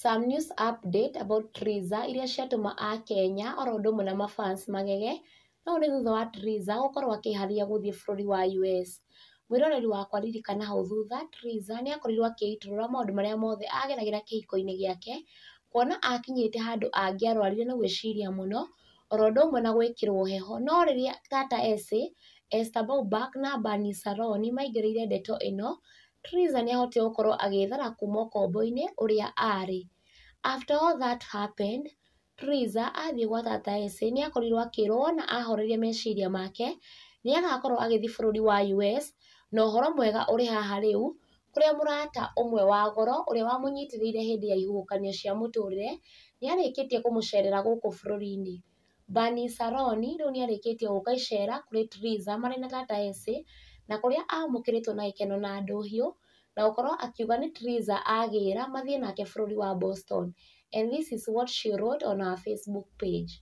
Some news update about Triza iria ciatũma Akenya oro ũndũ ũmwe na mafans magege no nĩ thutha wa Triza gũkorwo akĩharĩria gũthiĩ bũrũri wa US. Mwĩroreri wakwa ririkana hau thutha, Triza nĩ akorirwo akĩitũrũra maũndũ marĩa mothe ageragĩra kĩhiko-inĩ gĩake, kuona akinyĩte handũ angĩarwarire na gwĩciria mũno, oro ũndũ ũmwe na gwĩkĩrwo heho. No rĩrĩa tata Essie, Esther Bauback na Bunny Saroni maingĩrĩire ndeto ĩno, Triza nĩ ahotire gũkorwo agĩthara kuma ũkombo-inĩ ũrĩa arĩ. After all that happened, Triza athiĩ gwa tata Essie nĩ akorirwo akĩrwo wona ahoreria meciria make, nĩ agakorwo agĩthiĩ bũrũri wa US, na ũhoro mwega ũrĩ haha rĩu, kũrĩa mũrata ũmwe wa goro ũrĩa wamũnyitĩrĩire hĩndĩ ya ihuhũkanio cia mũtũrĩre, nĩ arĩkĩtie kũmũcerera gũkũ bũrũri-inĩ. Bunny Saroni rĩu nĩ arĩkĩtie gũka icera kũrĩ Triza marĩ na tata Essie, na kũrĩa amũkĩrĩtwo na gĩkeno na ndũhiũ, na gũkorwo akiuga nĩ Triza agĩra mathiĩ nake bũrũri wa Boston. And this is what she wrote on her Facebook page.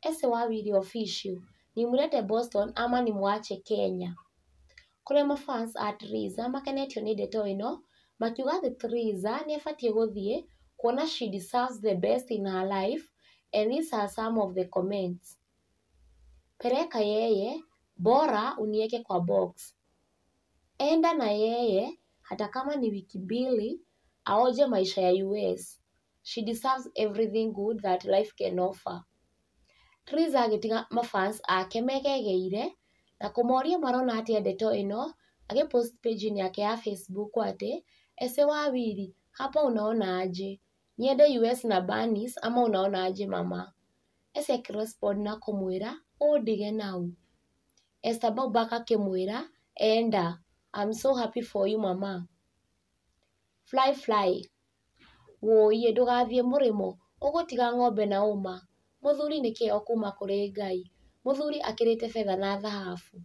Essie Wawiri official, nimulete Boston ama nimwache Kenya. Kũrĩa mafans a Triza makenetio nĩ ndeto ĩno, makiuga atĩ Triza nĩ abatiĩ gũthiĩ kuona she deserves the best in her life, and these are some of the comments. Peleka yeye, bora unieke kwa box. Enda na yeye, hata kama ni wiki mbili, aoje maisha ya US. She deserves everything good that life can offer. Triza agĩtiga mafans ake megegeire, na kũmoria marona atĩa ndeto ĩno, agĩpost page-inĩ yake ya Facebook atĩ, Essie Wawiri, hapa unaona aje? Niende US na Bunnies ama unaona aje mama? Essie akĩrespond na kũmwĩra, ũndige nau. Esther Bauback akĩmwĩra, enda, I'm so happy for you mama. Fly fly. Wũiye ndũgathiĩ mũrĩmo, ũgũtiga ng'ombe na ũma. Mũthuri nĩ kĩo kuma kũrĩ Ngai. Mũthuri akĩrĩte betha na thahabu.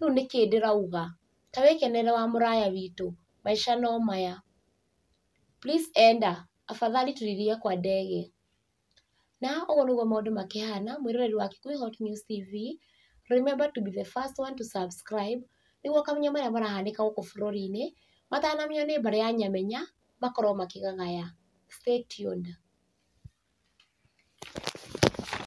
Rĩu nĩkĩ ndĩrauga? Ta wĩkenere wa mũraya witũ, maica no maya. Please enda, afadhali tulilie kwa ndege. Na ũguo nĩguo maũndũ makĩhana, mwĩroreri wa Kikuyu Hot News TV, remember to be the first one to subscribe, nĩguo ũkamenya marĩa marahanĩka gũkũ bũrũri-inĩ, matanamenywo nĩ mbarĩ ya Nyamenya, makorwo makĩgagaya. Stay tuned.